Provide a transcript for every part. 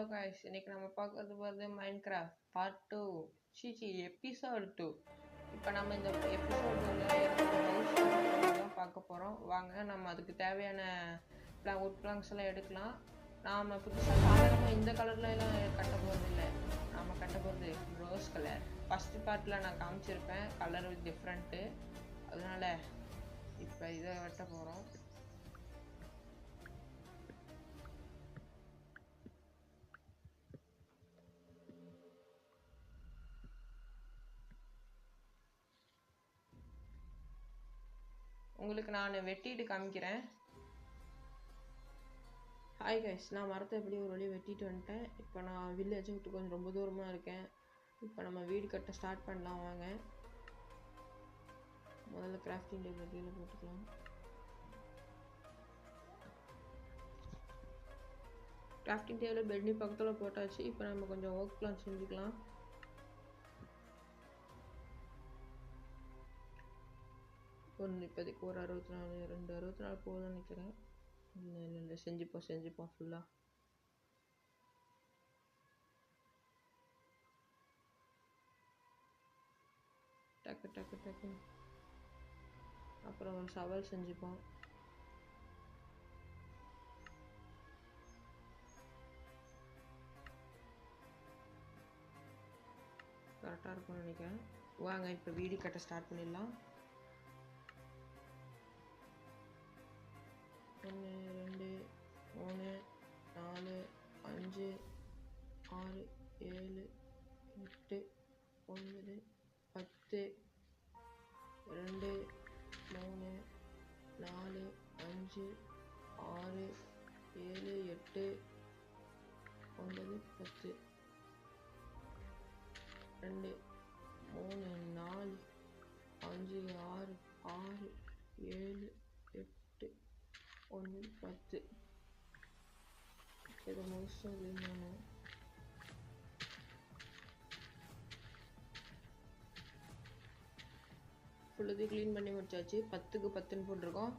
Hello guys, இன்னைக்கு நம்ம பார்க்கறது வந்து மைன்கிராஃப்ட் பார்ட் 2 எபிசோட் 2. இப்போ நம்ம இந்த எபிசோட் தான் பார்க்க போகிறோம். வாங்க நம்ம அதுக்கு தேவையான வுட் பிளாங்க்ஸ் எல்லாம் எடுக்கலாம். நாம் புதுசாக சாதாரணமாக இந்த கலரில் எல்லாம் கட்ட போகிறது இல்லை. நாம் கட்ட போகிறது ரோஸ் கலர். ஃபஸ்ட்டு பார்ட்டில் நான் காமிச்சிருப்பேன் கலர் டிஃப்ரெண்ட்டு, அதனால இப்போ இதை வெட்ட போகிறோம். உங்களுக்கு நான் வெட்டிட்டு காமிக்கிறேன். ஹாய் கைஸ், நான் மரத்தை எப்படி ஒரு வழி வெட்டிட்டு வந்துட்டேன். இப்போ நான் வில்லேஜை விட்டு கொஞ்சம் ரொம்ப தூரமாக இருக்கேன். இப்போ நம்ம வீடு கட்ட ஸ்டார்ட் பண்ணலாம் வாங்க. முதல்ல கிராஃப்டிங் டேபிள் கீழே போட்டுக்கலாம். கிராஃப்டிங் டேபிள் பெட்னி பக்கத்தில் போட்டாச்சு. இப்போ நம்ம கொஞ்சம் ஒர்க் பிளான் செஞ்சுக்கலாம். ஒன்று இப்போதைக்கு ஒரு 64 2 64 போதும்னு நினைக்கிறேன். இல்லை செஞ்சுப்போம் ஃபுல்லாக. டக்கு அப்புறம் ஒரு சவால் செஞ்சுப்போம். கரெக்டாக இருக்கும்னு நினைக்கிறேன். வாங்க இப்போ வீடு கட்ட ஸ்டார்ட் பண்ணிடலாம். 1 2 3 4 5 6 7 8 9 10 2 3 4 5 6 7 8 9 10 2 3 4 5 6 6 7 8 1 10. இதை மோஸ்ட்டாக க்ளீன் பண்ணணும். ஃபுல்லத்தையும் க்ளீன் பண்ணி முடிச்சாச்சு. 10க்கு 10ன்னு போட்டிருக்கோம்.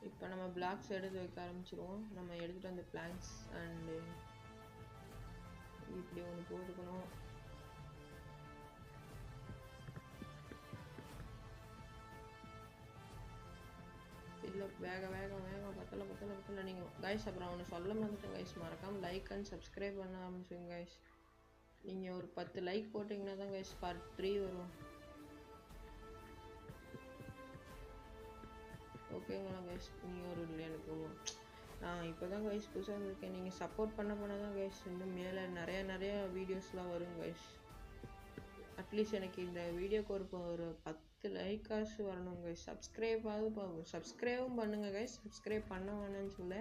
இப்போ நம்ம பிளாக்ஸ் எடுத்து வைக்க ஆரம்பிச்சிருவோம். நம்ம எடுத்துகிட்டு வந்த பிளாங்க்ஸ் அண்டு இப்படி ஒன்று போட்டுக்கணும். இல்லை வேகம் பத்தல நீங்கள் கைஸ். அப்புறம் அவனை சொல்ல மாட்டேன் கைஸ், மறக்காமல் லைக் அண்ட் சப்ஸ்கிரைப் பண்ண ஆரம்பிச்சுங்க கைஸ். நீங்கள் ஒரு 10 லைக் போட்டிங்கன்னா தான் கைஸ் பார்ட் 3 வரும். ஓகேங்களா கைஸ்? நீங்கள் ஒரு எனக்கு நான் இப்போ தான் கைஸ் புதுசாக வந்திருக்கேன். நீங்கள் சப்போர்ட் பண்ண தான் கைஸ் இன்னும் மேலே நிறைய வீடியோஸ்லாம் வரும் கைஸ். அட்லீஸ்ட் எனக்கு இந்த வீடியோக்கு ஒரு 10 லைக்காச்சு வரணும் கைஸ். சப்ஸ்கிரைபும் பண்ணுங்க கைஸ். சப்ஸ்கிரைப் பண்ண வேணும்னு சொல்ல.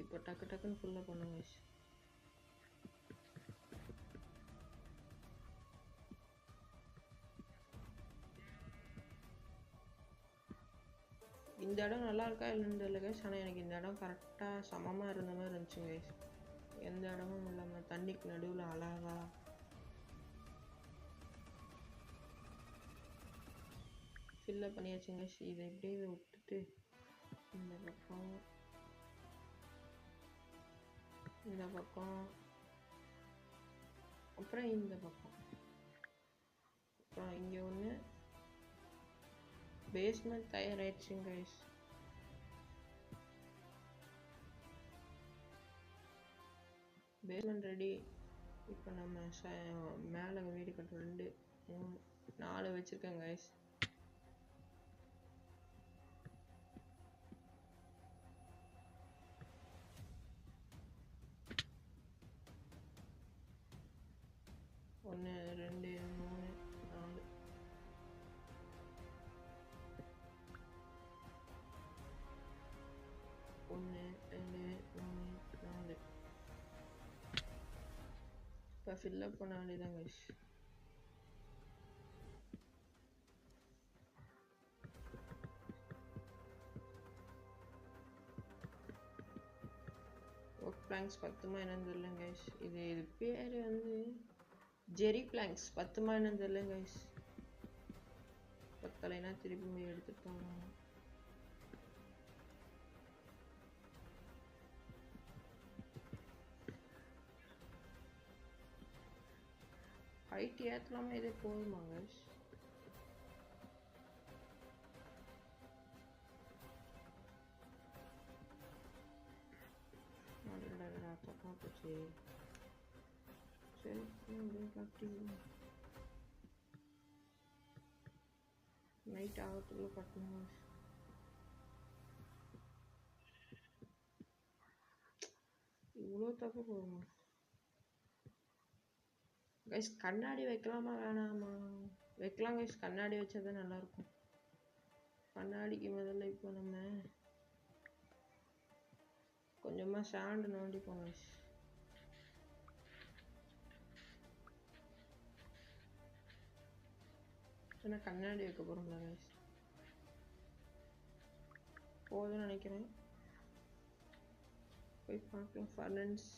இப்போ டக்குன்னு ஃபுல்லாக பண்ணுங்க கைஸ். இந்த இடம் நல்லா இருக்கா இல்லைன்னு தெரியல கைஸ், ஆனால் எனக்கு இந்த இடம் கரெக்டாக சமமாக இருந்த மாதிரி இருந்துச்சு கைஸ். எந்த இடமும் இல்லாமல் தண்ணிக்கு நடுவில் அழகா. ஃபில்லப் பண்ணியாச்சுங்க கைஸ். இதை இப்படியே விட்டுட்டு இந்த பக்கம் அப்புறம் இந்த பக்கம் அப்புறம் இங்கே ஒன்று பேஸ்மெண்ட் தயாராகிடுச்சுங்க கைஸ். Basement ready. இப்போ நம்ம மேலே வீடு கட்ட 2 3 4 வச்சுருக்கேன் கைஸ். ஒன்று 2 3 4 1 2 3 4. இப்போ ஃபில்லப் பண்ண வேண்டியதான் கைஸ். ஒர்க் பிளாங்க்ஸ் 10 என்னன்னு தெரியல கைஸ். இது பேர் வந்து ஜெரி பிளாங்க்ஸ். 10 என்னன்னு தெரியல கைஸ். பத்தலைனா திருப்பி எடுத்துட்டு போகணும். ஹைட் ஏற்றலாமா இதே போதுமா கைஸ்? தப்பா போச்சு. சரி கட்டி நைட் ஆகத்துக்குள்ள கட்டணும். இவ்வளோ தப்பு போதுமா கைஸ்? கண்ணாடி வைக்கலாமா வேணாமா? வைக்கலாம் கைஸ், கண்ணாடி வச்சாதான் நல்லா இருக்கும். கண்ணாடிக்கு முதல்ல இப்போ நம்ம கொஞ்சமா சாண்டு நோண்டிப்போம் கைஸ். ஏன்னா கண்ணாடி வைக்க போறோம்ல கைஸ், போதும்னு நினைக்கிறேன். போய் பார்க்கலாம். ஃபர்னன்ஸ்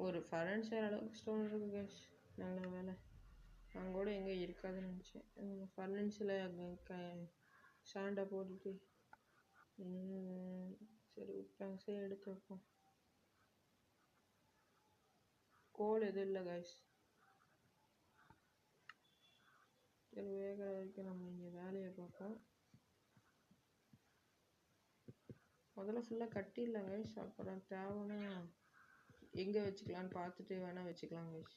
ஒரு ஃபர்னன்ஸர் அளவுக்கு ஸ்டோன் இருக்கு கைஸ். நல்ல வேலை, நான் கூட எங்கே இருக்காதுன்னு நினச்சேன். ஃபர்னன்ஸில் சாண்டை போட்டுட்டு சரி உட்காந்து எடுத்து வைப்போம். கோல் எதுவும் இல்லை கைஸ். சரி வேகிற வரைக்கும் நம்ம இங்கே வேலையை பார்ப்போம். முதல்ல ஃபுல்லாக கட்டிடலாம் கைஸ், அப்புறம் தேவைன்னா எங்கே வச்சுக்கலான்னு பார்த்துட்டு வேணால் வச்சுக்கலாம் கைஸ்.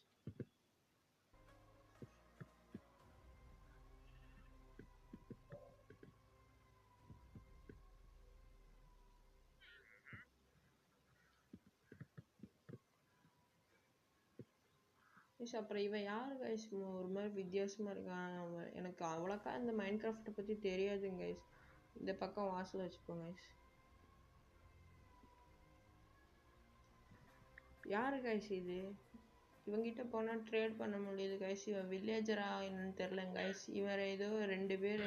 அப்புறம் இவன் யாரு கைஸ்? ஒரு மாதிரி வித்தியாசமா இருக்கான். எனக்கு அவ்வளோக்கா இந்த மைண்ட் கிராஃப்டை பற்றி தெரியாதுங்க கைஸ். இந்த பக்கம் வாசல் வச்சுப்போம் கைஸ். யாரு கைஸ் இது? இவங்கிட்ட போனால் ட்ரேட் பண்ண முடியுது கைஸ். இவன் வில்லேஜரா என்னன்னு தெரில கைஸ். இவரை ஏதோ 2 பேர்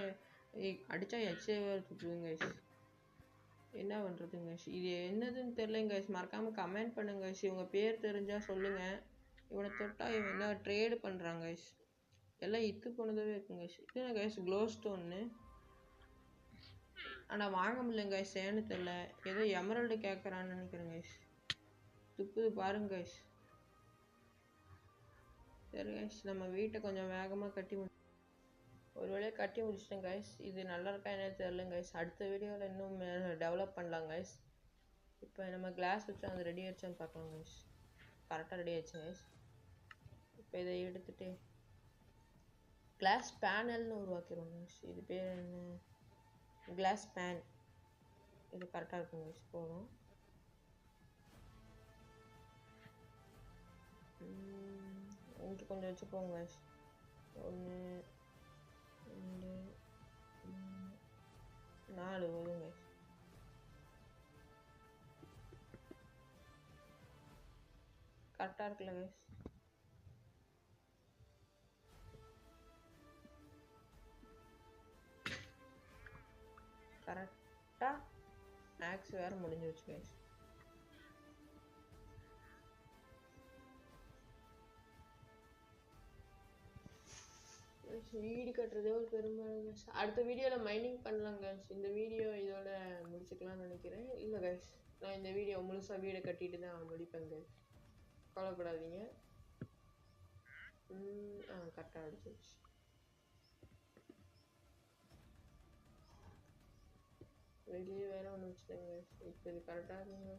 அடித்தா எச்சேவதுங்க கைஸ். என்ன பண்ணுறதுங்க கைஸ்? இது என்னதுன்னு தெரிலங்க கைஸ். மறக்காமல் கமெண்ட் பண்ணுங்க கைஸ். இவங்க பேர் தெரிஞ்சால் சொல்லுங்கள். இவனை தொட்டா இவன் என்ன ட்ரேடு பண்ணுறாங்க கைஸ். எல்லாம் இத்து போனதாகவே இருக்குங்க கைஸ். இதுனா கைஸ் க்ளோ ஸ்டோன்னு, ஆனால் வாங்க முடியலங்க கைஸ். ஏன்னு தெரில, ஏதோ எமரல்டு கேட்குறான்னு நினைக்கிறேன் கைஸ். துப்புது பாருங்க கைஸ். சரி கைஸ், நம்ம வீட்டை கொஞ்சம் வேகமாக கட்டி ஒரு வேளையை கட்டி முடிச்சிட்டேன் கைஸ். இது நல்லா இருக்கா என்ன தெரில கைஸ். அடுத்த வீடியோவில் இன்னும் டெவலப் பண்ணலாம் கைஸ். இப்போ நம்ம கிளாஸ் வச்சு அந்த ரெடி ஆயிடுச்சான்னு பார்க்கலாம் கைஸ். கரெக்டாக ரெடி ஆயிடுச்சு கைஸ். இப்போ இதை எடுத்துட்டு கிளாஸ் பேனல்னு உருவாக்கிடுவோம் கைஸ். இது பேர் என்ன? Glass pane. இது கரெக்டாக இருக்கும் கைஸ். போதும். இங்கே கொஞ்சம் வச்சுப்போங்க கைஸ். 1 2 3 4 வரும் கைஸ். கரெக்டாக இருக்குல்ல கைஸ்? கரெக்டாக மேக்ஸ் வேறு முடிஞ்சு வச்சு கைஸ். வீடு கட்டுறதே ஒரு பெரும்பாலும். அடுத்த வீடியோவில் மைனிங் பண்ணலாம் கைஸ். இந்த வீடியோ இதோட முடிச்சுக்கலாம்னு நினைக்கிறேன். இல்லை கைஸ், நான் இந்த வீடியோ முழுசாக வீடை கட்டிட்டு தான் முடிப்பேன் கைஸ். கவலைப்படாதீங்க. கரெக்டாக அடிச்சிருச்சு. வெளியே வேற ஒன்று வச்சுட்டேங்க கைஸ். இப்போ இது கரெக்டாக இருக்குங்க.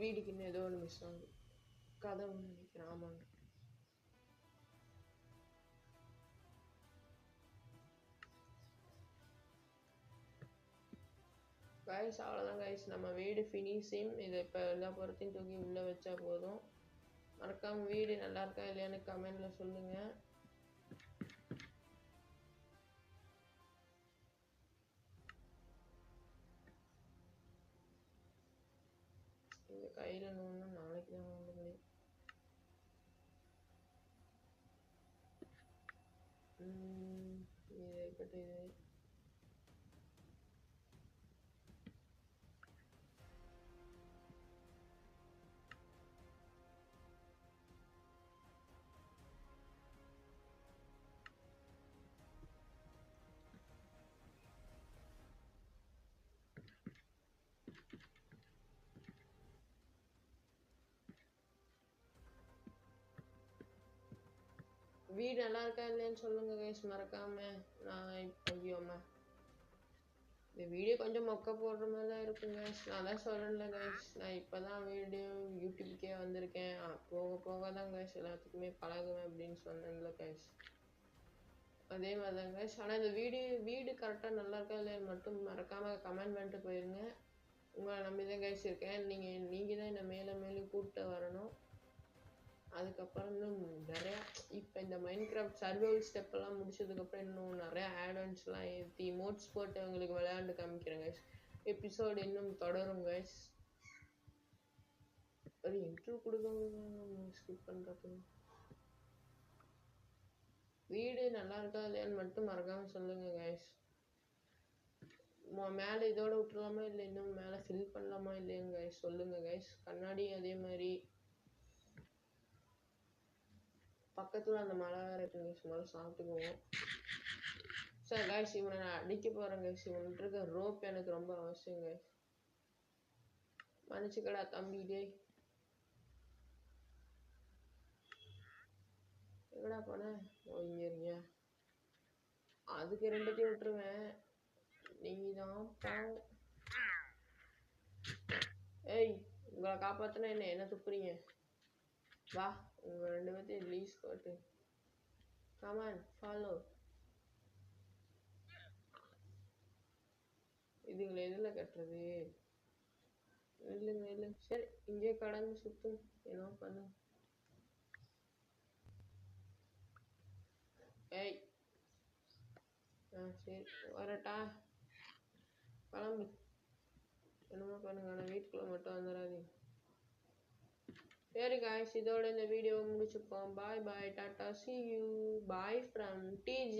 வீடுக்கு இன்னும் ஏதோ ஒன்று மிஸ் ஆகுது. கதை ஒன்று நினைக்கிறேன். ஆமாங்க கைஸ், அவ்வளோதான் கைஸ். நம்ம வீடு ஃபினிஷிங். இதை இப்போ எல்லா பொருத்தையும் தூக்கி உள்ளே வச்சா போதும். மறக்காம வீடு நல்லா இருக்கா இல்லையான்னு கமெண்ட்ல சொல்லுங்க. இந்த கையில நோன்னா நாளைக்கு தான் வாங்க முடியும். இது இருக்கட்டும். இது வீடு நல்லா இருக்கா இல்லையான்னு சொல்லுங்க கைஸ் மறக்காம. நான் ஐயோம்மா இந்த வீடியோ கொஞ்சம் மொக்க போடுற மாதிரி தான் இருக்கும் கைஸ். நான் தான் சொல்றேன்ல கைஸ், நான் இப்பதான் வீடியோ யூடியூப்க்கே வந்திருக்கேன். போக போக தான் கைஸ் எல்லாத்துக்குமே பழகுவேன் அப்படின்னு சொன்னேன்ல கைஸ். அதே மாதிரி தான் கைஸ். ஆனால் இந்த வீடு கரெக்டாக நல்லா இருக்கா இல்லையான்னு மட்டும் மறக்காம கமெண்ட் பண்ணிட்டு போயிருங்க. உங்களை நம்பி தான் கைஸ் இருக்கேன். நீங்கள் தான் என்னை மேலே மேலே கூப்பிட்டு வரணும். அதுக்கப்புறம் இன்னும் நிறையா இப்போ இந்த மைன்கிராஃப்ட் சர்வைவல் ஸ்டெப் எல்லாம் முடிச்சதுக்கப்புறம் இன்னும் நிறையா ஆட்ஆன்ஸ்லாம் ஏற்றி மோட்ஸ் போட்டு அவங்களுக்கு விளையாண்டு காமிக்கிறேன் கைஸ். எபிசோடு இன்னும் தொடரும் கைஸ். ஒரு இன்ட்ரோ கொடுக்க ஸ்கிப் பண்ணுறது. வீடு நல்லா இருக்கா இல்லையான்னு மட்டும் மறக்காம சொல்லுங்க கைஸ். மேலே இதோட விட்டுலாமா இல்லை இன்னும் மேலே ஃபில் பண்ணலாமா இல்லையாங்க கைஸ் சொல்லுங்க கைஸ். கண்ணாடி அதே மாதிரி பக்கத்துல அந்த மலை வேற இருக்குங்க, சும்மா சாப்பிட்டுக்குவோம். சார் கைஸ் இவனை நான் அடிக்க போறேன் கைஸ். இவன்ட்டு இருக்க ரோப் எனக்கு ரொம்ப அவசியம் கைஸ். மன்னிச்சுக்கடா தம்பி. டேய் எங்கடா போன? இங்க இருங்க. அதுக்கு ரெண்டுத்தையும் விட்டுருவேன். நீங்க தான் பாவம். ஏய் உங்களை காப்பாத்தினா என்ன துப்புறீங்க? வா உங்க ரெண்டு பேர்த்தையும் லீஸ் போட்டு கமான் ஃபாலோ. இதுங்களை எதுல கட்டுறது? இல்லைங்க சரி இங்கே கடந்து சுத்தும் என்ன பண்ணு. ஏய் சரி வரட்டா, கிளம்பு. என்னமோ பண்ணுங்க, ஆனால் வீட்டுக்குள்ள மட்டும் வந்துடாதீங்க. சரி காய்ஸ் இதோட இந்த வீடியோவை முடிச்சுப்போம். பாய் பாய் tata see you. Bye from TG.